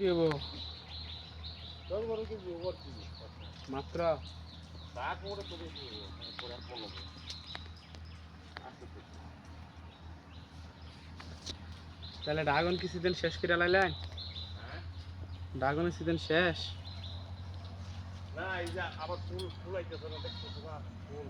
দিব মাত্র তাহলে ড্রাগন কি সিজন শেষ করে লাইলেন? ড্রাগনের সিজন শেষ না, এই যে আবার ফুল ফুল আইতেছে না, দেখতেছো না ফুল।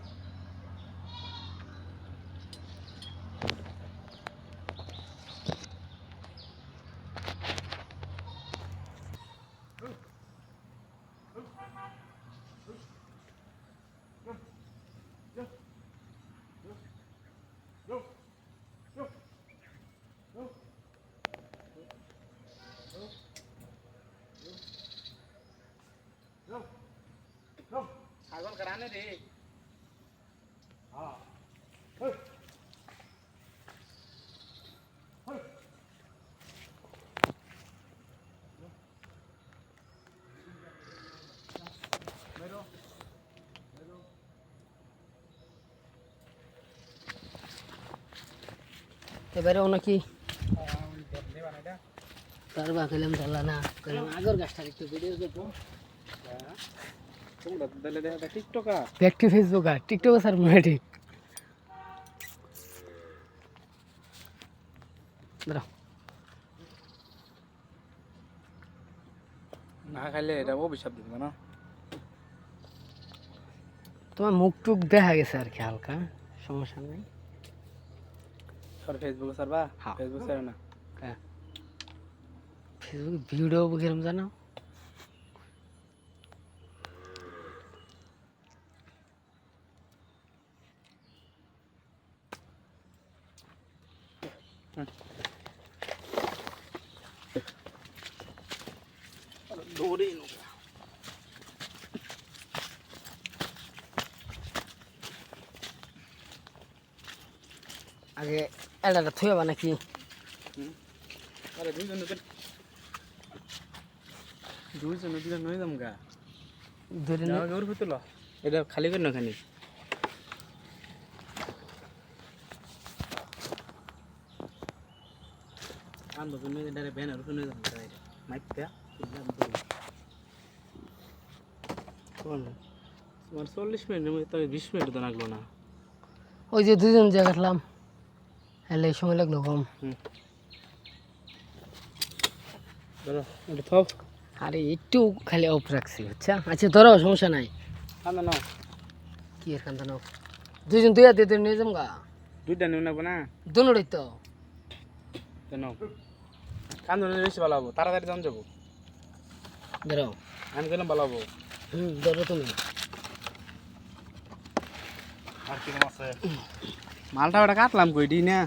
ছাগল কারানে রে এবারে নাকি তারবা কইলাম তালা না কইলাম আগর গাছটা একটু ভিডিও করব তোমরা দিলে দেখা টিকটকা ব্যক্তি ফেসবুক আর টিকটক স্যার মোটি দাঁড়াও না খাইলে এটা অভিশাপ দিবে না তোমার মুখ টুক দেখা গেছে আর কি হালকা সমস্যা নাই সর ফেসবুকে সারবা হ্যাঁ। ফেসবুক সারে না হ্যাঁ ফেসবুক ভিডিও কিরম জানো দৌড়ে আগে এটা থুয়াবা নাকি আরে দুইজন দিলে নই দাম গা ধরে যাওয়া গৌর হইতো এটা খালি করে না খানি আনবো তুমি ডাইরেক্ট ব্যানার করে দাম ডাইরেক্ট মাইকটা কোন তোমার 40 মিনিটের মধ্যে তবে 20 মিনিট তো লাগলো না ওই যে দুজন যে কাটলাম হেলে সময় লাগলো কম ধরো এটা থাও আরে একটু খালি অফ রাখছি আচ্ছা আচ্ছা ধরো সমস্যা নাই কান্দা নাও কি এর কান্দা নাও দুজন দুই হাতে নিয়ে যাম গা দুইটা নিউ না না দুটোই তো নাও কান্দা নিলে বেশি ভালো হবো তাড়াতাড়ি যান যাবো ধরো আমি গেলাম ভালো হবো ধরো তুমি আর কিরম আছে? মালটা ওটা কাটলাম কইডি না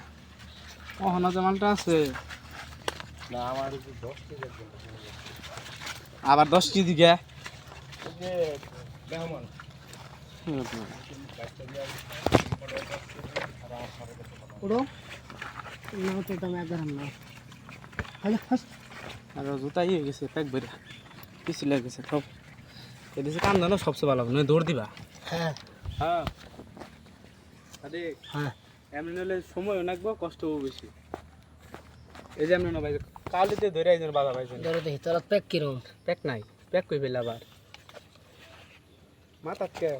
ওখানে যে মালটা আছে না, আমার এই যে 10 কেজি একদম। আবার 10 কেজি গে এই যে মেহমান, উড়ো না তো তুমি একবার না হ্যালো ফাস্ট আর জুতা হয়ে গেছে প্যাক ভরে পিছি লেগে গেছে সব এদিকে কাম জানো সবচেয়ে ভালো নয় দৌড় দিবা হ্যাঁ হ্যাঁ আরে হ্যাঁ এমনি হলে সময়ও লাগবে কষ্টও বেশি এই যে এমনি না ভাই কালিতে ধরে আইজন বাধা পাইছেন ধরো দেখি তোরা প্যাক কিরম প্যাক নাই প্যাক কই পেলে আবার মাথাত কে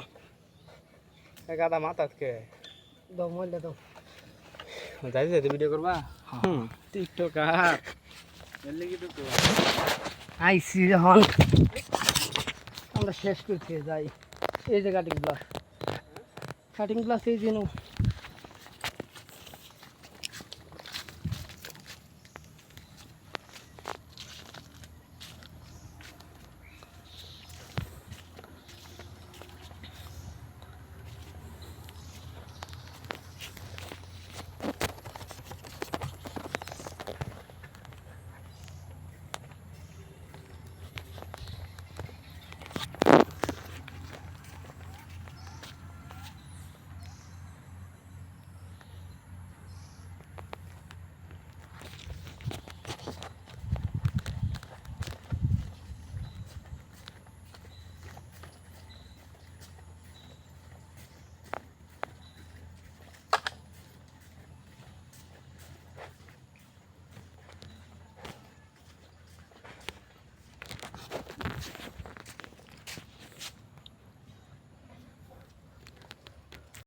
এক আধা মাথাত কে দাও মোবাইলটা দাও যাই যাই ভিডিও করবা হুম টিকটক আর এর লাগি তো আইসি যখন আমরা শেষ করতে যাই এই যে কাটিং গ্লাস এই যে